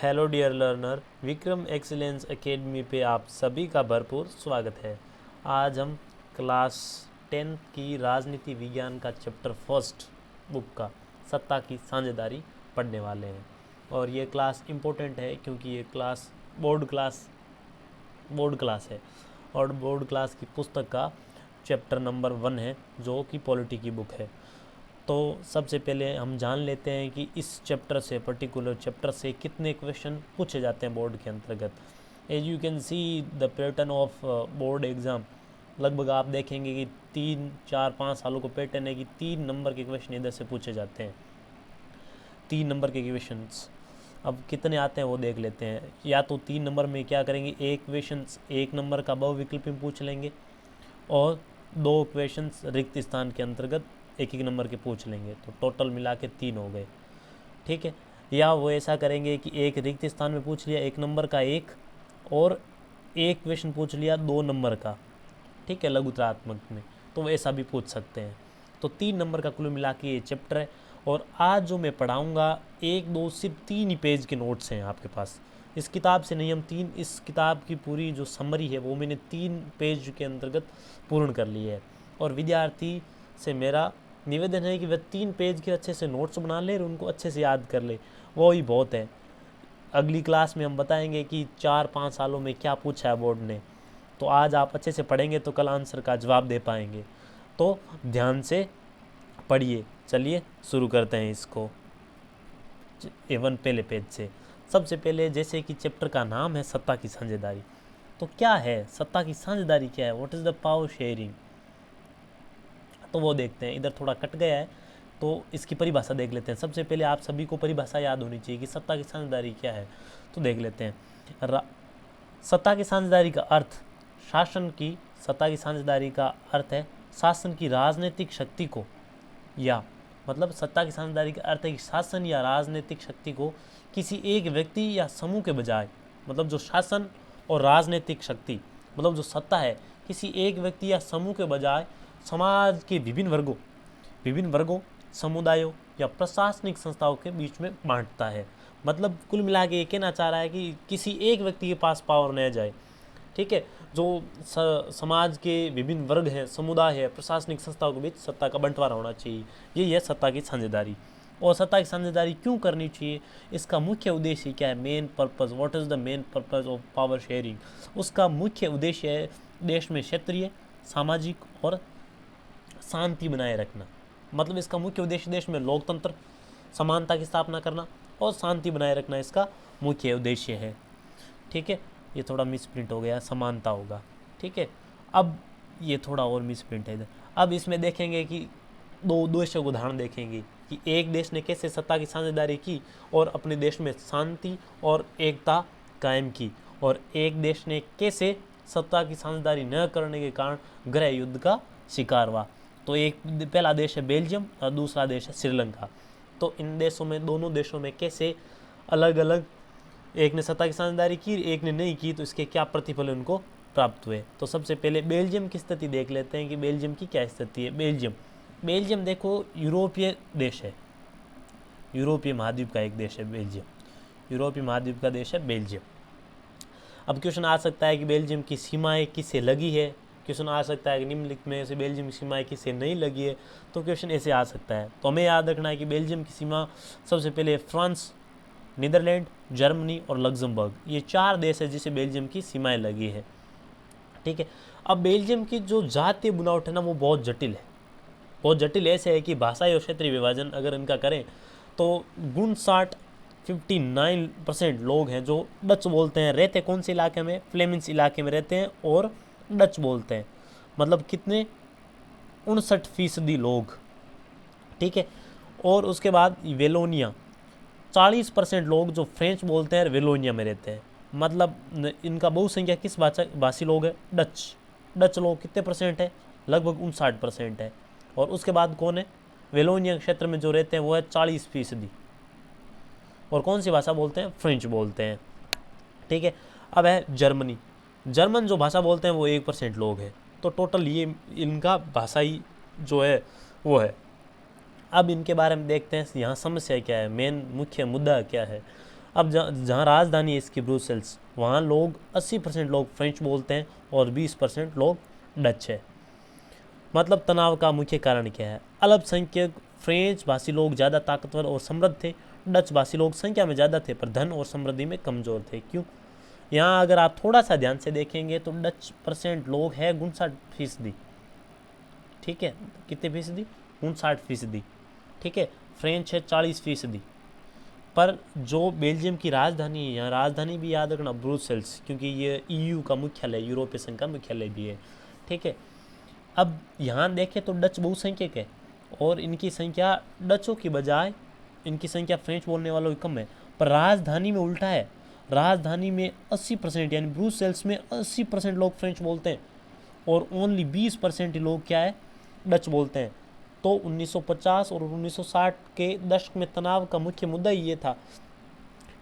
Hello dear learner, Vikram excellence academy पे आप सभी का भरपूर स्वागत है। आज हम क्लास 10 की राजनीति विज्ञान का चैप्टर फर्स्ट बुक का सत्ता की साझेदारी पढ़ने वाले हैं। और ये क्लास इम्पोर्टेंट है क्योंकि ये क्लास बोर्ड क्लास है और बोर्ड क्लास की पुस्तक का चैप्टर नंबर 1 है जो कि पॉलिटी की बुक है। तो सबसे पहले हम जान लेते हैं कि इस पर्टिकुलर चैप्टर से कितने क्वेश्चन पूछे जाते हैं बोर्ड के अंतर्गत। As you can see the pattern of board exam, लगभग आप देखेंगे कि 3 4 5 सालों को पैटर्न है कि 3 नंबर के क्वेश्चन इधर से पूछे जाते हैं। 3 नंबर के क्वेश्चंस अब कितने आते हैं वो देख लेते हैं। या तो 3 नंबर में क्या करेंगे, एक क्वेश्चन 1 नंबर का बहुविकल्प में पूछ लेंगे और 2 क्वेश्चंस रिक्त स्थान के अंतर्गत 1 1 नंबर के पूछ लेंगे, तो टोटल मिला के 3 हो गए। ठीक है, या वो ऐसा करेंगे कि एक रिक्त स्थान में पूछ लिया 1 नंबर का एक और एक क्वेश्चन पूछ लिया 2 नंबर का, ठीक है, लघुत्रात्मक में, तो ऐसा भी पूछ सकते हैं। तो 3 नंबर का कुल मिला के ये चैप्टर है। और आज जो मैं पढ़ाऊँगा 1 2 सिर्फ 3 ही पेज के नोट्स हैं आपके पास। इस किताब से नहीं, इस किताब की पूरी जो समरी है वो मैंने 3 पेज के अंतर्गत पूर्ण कर ली है। और विद्यार्थी से मेरा निवेदन है कि वह 3 पेज के अच्छे से नोट्स बना ले और उनको अच्छे से याद कर ले, वो ही बहुत है। अगली क्लास में हम बताएंगे कि 4 5 सालों में क्या पूछा है बोर्ड ने। तो आज आप अच्छे से पढ़ेंगे तो कल आंसर का जवाब दे पाएंगे। तो ध्यान से पढ़िए। चलिए शुरू करते हैं इसको। एवन पहले पेज से सबसे पहले, जैसे कि चैप्टर का नाम है सत्ता की साझेदारी, तो क्या है सत्ता की साझेदारी, क्या है, what is the power sharing, तो वो देखते हैं। इधर थोड़ा कट गया है तो इसकी परिभाषा देख लेते हैं। सबसे पहले आप सभी को परिभाषा याद होनी चाहिए कि सत्ता की साझेदारी क्या है, तो देख लेते हैं। सत्ता की साझेदारी का अर्थ सत्ता की साझेदारी का अर्थ है शासन की राजनीतिक शक्ति को, या मतलब सत्ता की साझेदारी का अर्थ है कि शासन या राजनीतिक शक्ति को किसी एक व्यक्ति या समूह के बजाय, मतलब जो शासन और राजनीतिक शक्ति मतलब जो सत्ता है, किसी एक व्यक्ति या समूह के बजाय समाज के विभिन्न वर्गों, समुदायों या प्रशासनिक संस्थाओं के बीच में बांटता है। मतलब कुल मिला के ये कहना चाह रहा है कि किसी एक व्यक्ति के पास पावर न जाए, ठीक है, जो समाज के विभिन्न वर्ग हैं, समुदाय है, प्रशासनिक संस्थाओं के बीच सत्ता का बंटवारा होना चाहिए। यही है सत्ता की साझेदारी। और सत्ता की साझेदारी क्यों करनी चाहिए, इसका मुख्य उद्देश्य क्या है, main purpose, what is the main purpose of power sharing. उसका मुख्य उद्देश्य है देश में क्षेत्रीय, सामाजिक और शांति बनाए रखना। मतलब इसका मुख्य उद्देश्य देश में लोकतंत्र, समानता की स्थापना करना और शांति बनाए रखना इसका मुख्य उद्देश्य है। ठीक है, ये थोड़ा मिसप्रिंट हो गया, समानता होगा। ठीक है, अब ये थोड़ा और मिसप्रिंट है इधर। अब इसमें देखेंगे कि 2 देशों को उदाहरण देखेंगे कि एक देश ने कैसे सत्ता की साझेदारी की और अपने देश में शांति और एकता कायम की, और एक देश ने कैसे सत्ता की साझेदारी न करने के कारण गृह युद्ध का शिकार हुआ। तो पहला देश है बेल्जियम और दूसरा देश है श्रीलंका। तो इन देशों में, दोनों देशों में कैसे अलग अलग, एक ने सत्ता की साझेदारी की, एक ने नहीं की, तो इसके क्या प्रतिफल उनको प्राप्त हुए। तो सबसे पहले बेल्जियम की स्थिति देख लेते हैं कि बेल्जियम की क्या स्थिति है। बेल्जियम देखो यूरोपीय देश है, यूरोपीय महाद्वीप का एक देश है बेल्जियम, यूरोपीय महाद्वीप का देश है बेल्जियम। अब क्वेश्चन आ सकता है कि बेल्जियम की सीमाएं किससे लगी है, क्वेश्चन आ सकता है कि निम्नलिखित में से बेल्जियम की सीमाएं किससे नहीं लगी है, तो क्वेश्चन ऐसे आ सकता है। तो हमें याद रखना है कि बेल्जियम की सीमा सबसे पहले फ्रांस, नीदरलैंड, जर्मनी और लग्जमबर्ग, ये 4 देश है जिसे बेल्जियम की सीमाएं लगी है। ठीक है, अब बेल्जियम की जो जातीय बुनावट है ना, वो बहुत जटिल ऐसे है कि भाषाई और क्षेत्रीय विभाजन अगर इनका करें तो 59% लोग हैं जो डच बोलते हैं, रहते कौन से इलाके में, फ्लेमिंस इलाके में रहते हैं और डच बोलते हैं। मतलब कितने, 59% लोग। ठीक है, और उसके बाद वेलोनिया, 40% लोग जो फ्रेंच बोलते हैं वेलोनिया में रहते हैं। मतलब इनका बहुसंख्या किस भाषी लोग है, डच लोग कितने परसेंट है, लगभग 59% है। और उसके बाद कौन है, वेलोनिया क्षेत्र में जो रहते हैं वो है 40%। और कौन सी भाषा बोलते हैं, फ्रेंच बोलते हैं। ठीक है, अब है जर्मन जो भाषा बोलते हैं वो 1% लोग हैं। तो टोटल ये इनका भाषाई जो है वो है। अब इनके बारे में देखते हैं यहाँ समस्या क्या है, मेन मुख्य मुद्दा क्या है। अब जहाँ राजधानी है इसकी ब्रुसेल्स, वहाँ लोग 80% लोग फ्रेंच बोलते हैं और 20% लोग डच है। मतलब तनाव का मुख्य कारण क्या है? अल्पसंख्यक फ्रेंच भाषी लोग ज़्यादा ताकतवर और समृद्ध थे, डच भाषी लोग संख्या में ज़्यादा थे पर धन और समृद्धि में कमज़ोर थे। क्यों? यहाँ अगर आप थोड़ा सा ध्यान से देखेंगे तो डच परसेंट लोग हैं 59%। ठीक है, कितने फीसदी? 59%। ठीक है, फ्रेंच है 40%। पर जो बेल्जियम की राजधानी है, यहाँ राजधानी भी याद रखना ब्रुसेल्स, क्योंकि ये ईयू का मुख्यालय, यूरोपीय संघ का मुख्यालय भी है। ठीक है, अब यहाँ देखें तो डच बहुसंख्यक है और इनकी संख्या डचों की बजाय इनकी संख्या फ्रेंच बोलने वालों की कम है। पर राजधानी में उल्टा है, राजधानी में 80% यानी ब्रुसेल्स में 80% लोग फ्रेंच बोलते हैं और ओनली 20% लोग क्या है, डच बोलते हैं। तो 1950 और 1960 के दशक में तनाव का मुख्य मुद्दा ये था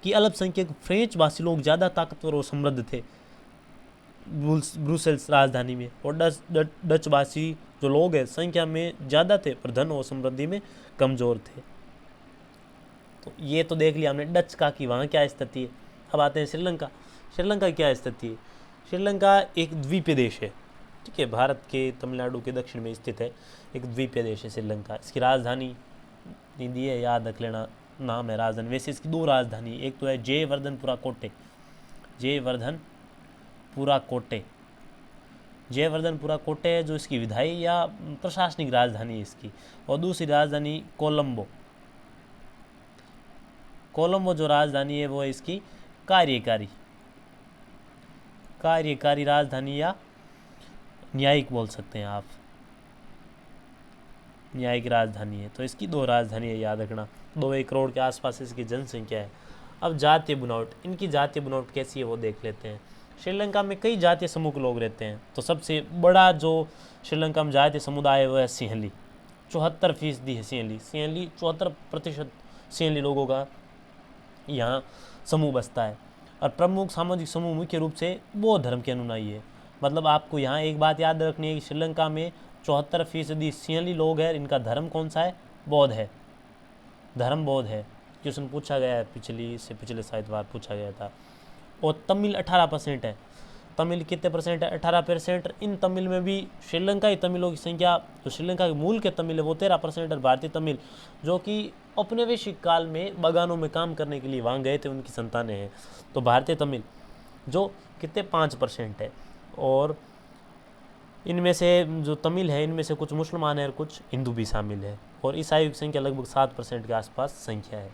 कि अल्पसंख्यक फ्रेंच भाषी लोग ज़्यादा ताकतवर और समृद्ध थे ब्रुसेल्स राजधानी में, और डच भाषी जो लोग हैं संख्या में ज़्यादा थे पर धन और समृद्धि में कमज़ोर थे। तो ये तो देख लिया हमने डच का कि वहाँ क्या स्थिति है। अब आते हैं श्रीलंका। श्रीलंका की क्या स्थिति है? श्रीलंका एक द्वीपीय देश है। ठीक है, भारत के तमिलनाडु के दक्षिण में स्थित है, एक द्वीपीय देश है श्रीलंका। इसकी राजधानी दी है, याद रख लेना, नाम है राजधानी। वैसे इसकी दो राजधानी, एक तो है जयवर्धनपुरा कोटे, जयवर्धनपुरा कोटे, जयवर्धनपुरा कोटे है जो इसकी विधायी या प्रशासनिक राजधानी है इसकी, और दूसरी राजधानी कोलंबो। कोलंबो जो राजधानी है वो है इसकी कार्यकारी राजधानी या न्यायिक बोल सकते हैं आप, न्यायिक राजधानी है। तो इसकी दो राजधानी है, याद रखना। 2 करोड़ के आसपास इसकी जनसंख्या है। अब जातीय बनावट, इनकी जातीय बनावट कैसी है वो देख लेते हैं। श्रीलंका में कई जातीय समूह के लोग रहते हैं। तो सबसे बड़ा जो श्रीलंका में जातीय समुदाय है वो है सिंहली, 74% है सिंहली, 74% सिंहली लोगों का यहाँ समूह बसता है। और प्रमुख सामाजिक समूह मुख्य रूप से बौद्ध धर्म के अनुयायी है। मतलब आपको यहाँ एक बात याद रखनी है कि श्रीलंका में 74% सिंहली लोग हैं, इनका धर्म कौन सा है? बौद्ध है, धर्म बौद्ध है। क्वेश्चन पूछा गया है, पिछले शायद बार पूछा गया था। और तमिल 18% है। तमिल कितने परसेंट है? 18%। इन तमिल में भी श्रीलंकाई तमिलों की संख्या, जो श्रीलंका के मूल के तमिल है वो 13%, और भारतीय तमिल जो कि औपनिवेशिक काल में बागानों में काम करने के लिए वहाँ गए थे उनकी संतानें हैं। तो भारतीय तमिल जो कितने 5% है। और इनमें से जो तमिल है इनमें से कुछ मुसलमान है और कुछ हिंदू भी शामिल है, और ईसाइयों की संख्या लगभग 7% के आसपास संख्या है।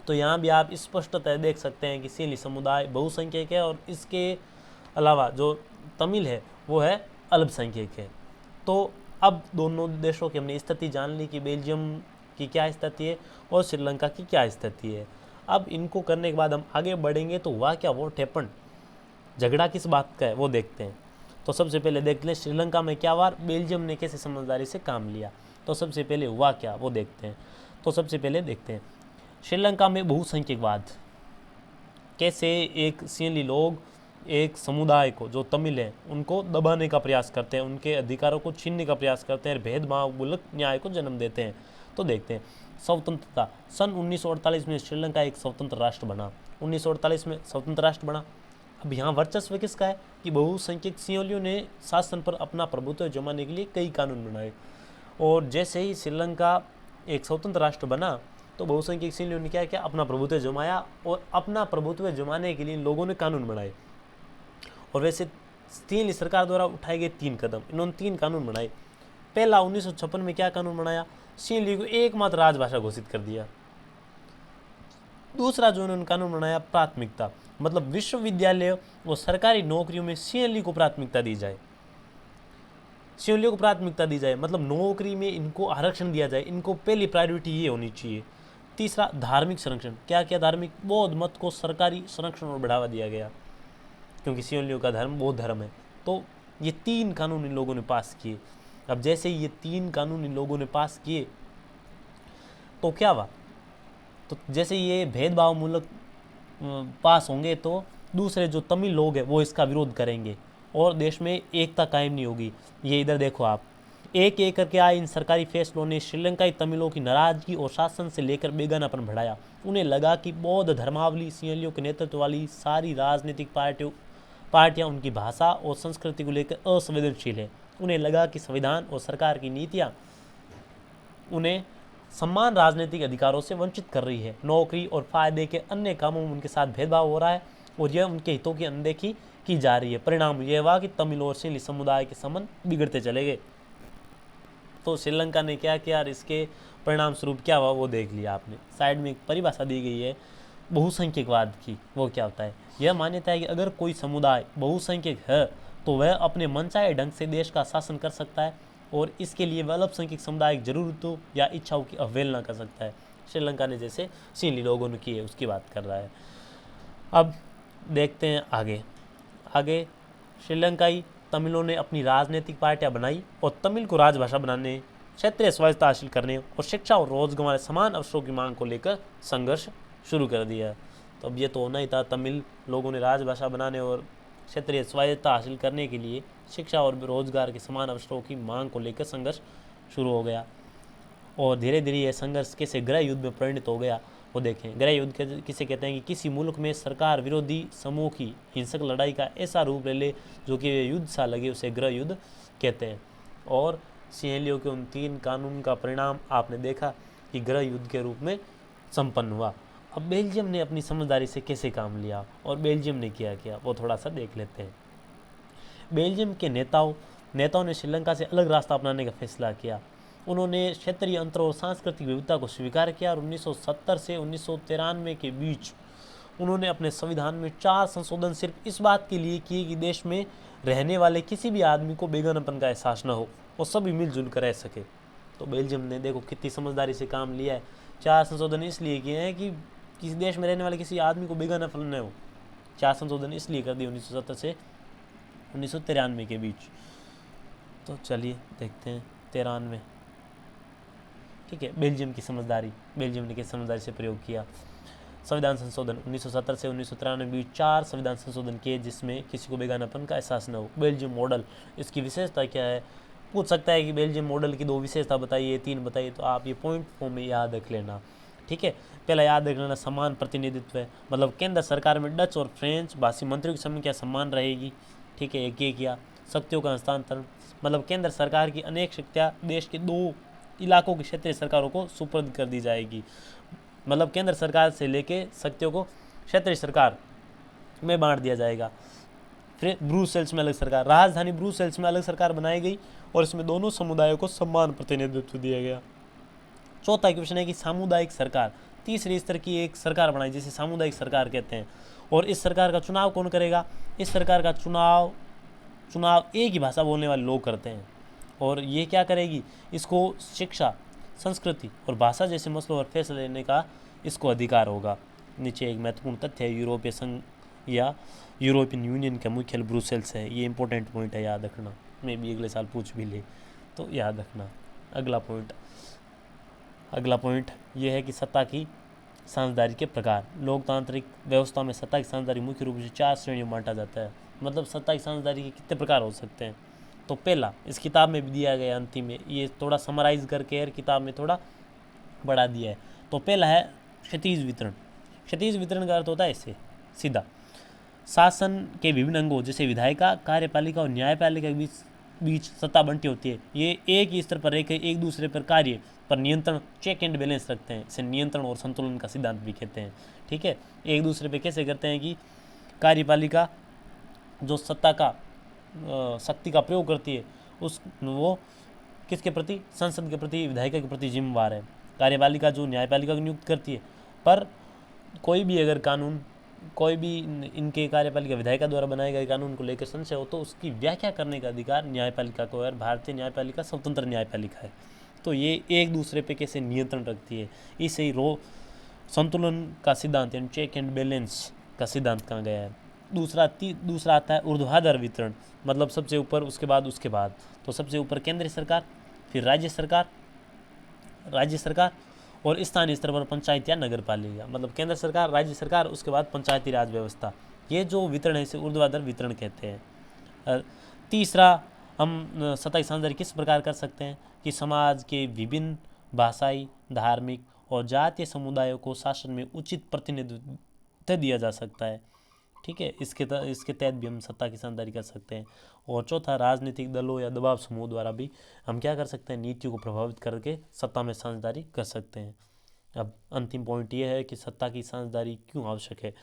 तो यहाँ भी आप स्पष्टतः देख सकते हैं कि सिंहली समुदाय बहुसंख्यक है और इसके अलावा जो तमिल है वो है अल्पसंख्यक है। तो अब दोनों देशों की हमने स्थिति जान ली कि बेल्जियम की क्या स्थिति है और श्रीलंका की क्या स्थिति है। अब इनको करने के बाद हम आगे बढ़ेंगे तो हुआ क्या, व्हाट हैपेंड, झगड़ा किस बात का है वो देखते हैं। तो सबसे पहले देख लें श्रीलंका में क्या हुआ, बेल्जियम ने कैसे समझदारी से काम लिया। तो सबसे पहले हुआ क्या वो देखते हैं। तो सबसे पहले देखते हैं श्रीलंका में बहुसंख्यकवाद, कैसे एक सिंहली लोग एक समुदाय को जो तमिल है उनको दबाने का प्रयास करते हैं, उनके अधिकारों को छीनने का प्रयास करते हैं, भेदभावमूलक न्याय को जन्म देते हैं। तो देखते हैं स्वतंत्रता। सन 1948 में श्रीलंका एक स्वतंत्र राष्ट्र बना, 1948 में स्वतंत्र राष्ट्र बना। अब यहाँ वर्चस्व किसका है कि बहुसंख्यक सिंहलियों ने शासन पर अपना प्रभुत्व जमाने के लिए कई कानून बनाए, और जैसे ही श्रीलंका एक स्वतंत्र राष्ट्र बना तो बहुसंख्यक सिंहलियों ने क्या किया, अपना प्रभुत्व जमाया, और अपना प्रभुत्व जमाने के लिए इन लोगों ने कानून बनाए। और वैसे सिंहली सरकार द्वारा उठाए गए 3 कदम, इन्होंने 3 कानून बनाए। पहला 1956 में क्या कानून बनाया, सिंहली को एकमात्र राजभाषा घोषित कर दिया। दूसरा जो इन्होंने कानून बनाया प्राथमिकता, मतलब विश्वविद्यालय और सरकारी नौकरियों में सिंहली को प्राथमिकता दी जाए, सिंहलियों को प्राथमिकता दी जाए, मतलब नौकरी में इनको आरक्षण दिया जाए, इनको पहली प्रायोरिटी ये होनी चाहिए। तीसरा धार्मिक संरक्षण, क्या क्या धार्मिक, बौद्ध मत को सरकारी संरक्षण और बढ़ावा दिया गया, क्योंकि सिंहलियों का धर्म बौद्ध धर्म है। तो ये 3 कानून इन लोगों ने पास किए। अब जैसे ही ये 3 कानून इन लोगों ने पास किए तो क्या हुआ, तो जैसे ये भेदभाव मूलक पास होंगे तो दूसरे जो तमिल लोग हैं वो इसका विरोध करेंगे और देश में एकता कायम नहीं होगी। ये इधर देखो आप, एक एक करके आए इन सरकारी फैसलों ने श्रीलंकाई तमिलों की नाराजगी और शासन से लेकर बेगानापन बढ़ाया। उन्हें लगा कि बौद्ध धर्मावली सिंहलियों के नेतृत्व वाली सारी राजनीतिक पार्टियां उनकी भाषा और संस्कृति को लेकर असंवेदनशील है। उन्हें लगा कि संविधान और सरकार की नीतियां उन्हें समान राजनीतिक अधिकारों से वंचित कर रही है। नौकरी और फायदे के अन्य कामों में उनके साथ भेदभाव हो रहा है और यह उनके हितों की अनदेखी की जा रही है। परिणाम यह हुआ कि तमिल और सिंहली समुदाय के संबंध बिगड़ते चले गए। तो श्रीलंका ने क्या किया और इसके परिणाम स्वरूप क्या हुआ वो देख लिया आपने। साइड में एक परिभाषा दी गई है बहुसंख्यकवाद की। वो क्या होता है? यह मान्यता है कि अगर कोई समुदाय बहुसंख्यक है तो वह अपने मनचाहे ढंग से देश का शासन कर सकता है और इसके लिए वह अल्पसंख्यक समुदाय की जरूरतों या इच्छाओं की अवहेलना कर सकता है। श्रीलंका ने जैसे सिंहली लोगों ने की है उसकी बात कर रहा है। अब देखते हैं आगे श्रीलंकाई तमिलों ने अपनी राजनीतिक पार्टियां बनाई और तमिल को राजभाषा बनाने, क्षेत्रीय स्वायत्तता हासिल करने और शिक्षा और रोजगार समान अवसरों की मांग को लेकर संघर्ष शुरू कर दिया। तो अब ये तो होना ही था, तमिल लोगों ने राजभाषा बनाने और क्षेत्रीय स्वायत्तता हासिल करने के लिए शिक्षा और रोजगार के समान अवसरों की मांग को लेकर संघर्ष शुरू हो गया और धीरे धीरे यह संघर्ष कैसे गृह युद्ध में परिणत हो गया वो देखें। गृह युद्ध किसे कहते हैं कि किसी मुल्क में सरकार विरोधी समूह की हिंसक लड़ाई का ऐसा रूप ले ले जो कि युद्ध सा लगे, उसे गृह युद्ध कहते हैं। और सिंहलियों के उन 3 कानून का परिणाम आपने देखा कि गृह युद्ध के रूप में संपन्न हुआ। अब बेल्जियम ने अपनी समझदारी से कैसे काम लिया और बेल्जियम ने क्या किया वो थोड़ा सा देख लेते हैं। बेल्जियम के नेताओं ने श्रीलंका से अलग रास्ता अपनाने का फैसला किया। उन्होंने क्षेत्रीय अंतर और सांस्कृतिक विविधता को स्वीकार किया और 1970 से 1993 के बीच उन्होंने अपने संविधान में 4 संशोधन सिर्फ इस बात के लिए किए कि देश में रहने वाले किसी भी आदमी को बेगानापन का एहसास न हो और सभी मिलजुल कर रह सके। तो बेल्जियम ने देखो कितनी समझदारी से काम लिया है। 4 संशोधन इसलिए किए हैं कि किसी देश में रहने वाले किसी आदमी को बेगानापन न हो। 4 संशोधन इसलिए कर दिए 1970 से 1993 के बीच। तो चलिए देखते हैं 93। ठीक है, बेल्जियम की समझदारी, बेल्जियम ने किस समझदारी से प्रयोग किया। संविधान संशोधन 1970 से 1993 के बीच 4 संविधान संशोधन किए जिसमें किसी को बेगानापन का एहसास न हो। बेल्जियम मॉडल, इसकी विशेषता क्या है? पूछ सकता है कि बेल्जियम मॉडल की 2 विशेषता बताइए, 3 बताइए, तो आप ये पॉइंट फॉर्म में याद रख लेना। ठीक है, पहला याद रख लेना समान प्रतिनिधित्व है, मतलब केंद्र सरकार में डच और फ्रेंच भाषी मंत्रियों की संख्या समान रहेगी। ठीक है, एक किया। शक्तियों का हस्तांतरण, मतलब केंद्र सरकार की अनेक शक्तियाँ देश के 2 इलाकों की क्षेत्रीय सरकारों को सुपुर्द कर दी जाएगी। मतलब केंद्र सरकार से लेके शक्तियों को क्षेत्रीय सरकार में बांट दिया जाएगा। फिर ब्रुसेल्स में अलग सरकार, राजधानी ब्रुसेल्स में अलग सरकार बनाई गई और इसमें दोनों समुदायों को समान प्रतिनिधित्व दिया गया। चौथा क्वेश्चन है कि सामुदायिक सरकार, तीसरे स्तर की एक सरकार बनाई जिसे सामुदायिक सरकार कहते हैं। और इस सरकार का चुनाव कौन करेगा? इस सरकार का चुनाव एक ही भाषा बोलने वाले लोग करते हैं। और ये क्या करेगी? इसको शिक्षा, संस्कृति और भाषा जैसे मसलों पर फैसला लेने का इसको अधिकार होगा। नीचे एक महत्वपूर्ण तथ्य है, यूरोपीय संघ या यूरोपियन यूनियन का मुख्यालय ब्रुसेल्स है। ये इंपॉर्टेंट पॉइंट है, याद रखना, मैं भी अगले साल पूछ भी ले तो याद रखना। अगला पॉइंट ये है कि सत्ता की साझेदारी के प्रकार। लोकतांत्रिक व्यवस्था में सत्ता की साझेदारी मुख्य रूप से 4 श्रेणियों में बांटा जाता है। मतलब सत्ता की साझेदारी के कितने प्रकार हो सकते हैं? तो पहला, इस किताब में भी दिया गया अंतिम में, ये थोड़ा समराइज करके हर किताब में थोड़ा बढ़ा दिया है। तो पहला है क्षितिज वितरण। क्षितिज वितरण का अर्थ होता है इससे सीधा शासन के विभिन्न अंगों जैसे विधायिका, कार्यपालिका और न्यायपालिका के बीच सत्ता बंटी होती है। ये एक ही स्तर पर रहकर एक दूसरे पर कार्य पर नियंत्रण, चेक एंड बैलेंस रखते हैं। इसे नियंत्रण और संतुलन का सिद्धांत भी कहते हैं। ठीक है, एक दूसरे पे कैसे करते हैं कि कार्यपालिका जो शक्ति का प्रयोग करती है वो किसके प्रति? संसद के प्रति, विधायिका के प्रति जिम्मेवार है। कार्यपालिका जो न्यायपालिका को नियुक्त करती है, पर कोई भी अगर कानून, कोई भी इनके कार्यपालिका विधायिका द्वारा बनाए गए कानून को लेकर संशय हो तो उसकी व्याख्या करने का अधिकार न्यायपालिका को है। भारतीय न्यायपालिका स्वतंत्र न्यायपालिका है। तो ये एक दूसरे पे कैसे नियंत्रण रखती है, इसे ही संतुलन का सिद्धांत यानी चेक एंड बैलेंस का सिद्धांत कहा गया है। दूसरा आता है ऊर्ध्वाधर वितरण, मतलब सबसे ऊपर उसके बाद। तो सबसे ऊपर केंद्रीय सरकार, फिर राज्य सरकार और स्थानीय स्तर पर पंचायत या नगर पालिका। मतलब केंद्र सरकार, राज्य सरकार, उसके बाद पंचायती राज व्यवस्था। ये जो वितरण है इसे ऊर्ध्वाधर वितरण कहते हैं। तीसरा हम सत्ता की साझेदारी किस प्रकार कर सकते हैं कि समाज के विभिन्न भाषाई, धार्मिक और जातीय समुदायों को शासन में उचित प्रतिनिधित्व दिया जा सकता है। ठीक है, इसके तहत भी हम सत्ता की साझेदारी कर सकते हैं। और चौथा, राजनीतिक दलों या दबाव समूह द्वारा भी हम क्या कर सकते हैं, नीतियों को प्रभावित करके सत्ता में साझेदारी कर सकते हैं। अब अंतिम पॉइंट ये है कि सत्ता की साझेदारी क्यों आवश्यक है।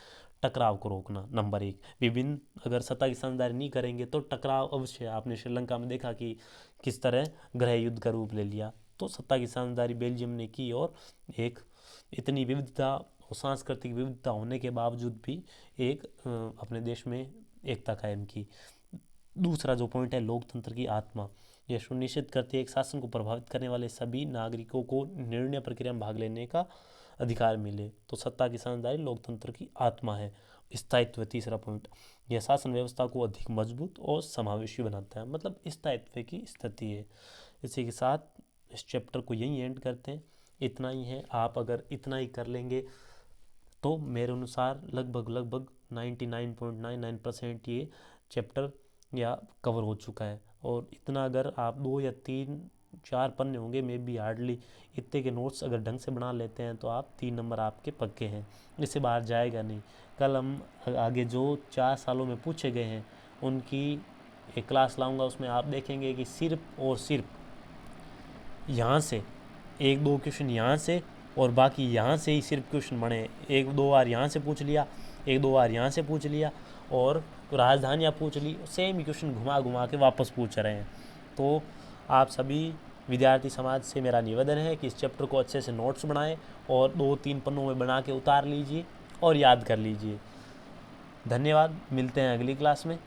टकराव को रोकना, नंबर 1। विभिन्न अगर सत्ता की साझेदारी नहीं करेंगे तो टकराव अवश्य। आपने श्रीलंका में देखा कि किस तरह गृह युद्ध का रूप ले लिया। तो सत्ता की साझेदारी बेल्जियम ने की और एक इतनी विविधता और सांस्कृतिक विविधता होने के बावजूद भी एक अपने देश में एकता कायम की। दूसरा जो पॉइंट है, लोकतंत्र की आत्मा। यह सुनिश्चित करती है एक शासन को प्रभावित करने वाले सभी नागरिकों को निर्णय प्रक्रिया में भाग लेने का अधिकार मिले। तो सत्ता की साझेदारी लोकतंत्र की आत्मा है। स्थायित्व, तीसरा पॉइंट, यह शासन व्यवस्था को अधिक मजबूत और समावेशी बनाता है, मतलब स्थायित्व की स्थिति है। इसी के साथ इस चैप्टर को यहीं एंड करते हैं। इतना ही है, आप अगर इतना ही कर लेंगे तो मेरे अनुसार लगभग 99.99% ये चैप्टर या कवर हो चुका है। और इतना अगर आप 2 या 3-4 पन्ने होंगे, मे बी हार्डली इतने के नोट्स अगर ढंग से बना लेते हैं तो आप 3 नंबर आपके पक्के हैं, इससे बाहर जाएगा नहीं। कल हम आगे जो 4 सालों में पूछे गए हैं उनकी एक क्लास लाऊंगा, उसमें आप देखेंगे कि सिर्फ और सिर्फ यहाँ से 1-2 क्वेश्चन यहाँ से और बाकी यहाँ से ही सिर्फ क्वेश्चन बने। 1-2 बार यहाँ से पूछ लिया, 1-2 बार यहाँ से पूछ लिया और राजधानियाँ पूछ ली, सेम ही क्वेश्चन घुमा घुमा के वापस पूछ रहे हैं। तो आप सभी विद्यार्थी समाज से मेरा निवेदन है कि इस चैप्टर को अच्छे से नोट्स बनाएं और 2-3 पन्नों में बना के उतार लीजिए और याद कर लीजिए। धन्यवाद, मिलते हैं अगली क्लास में।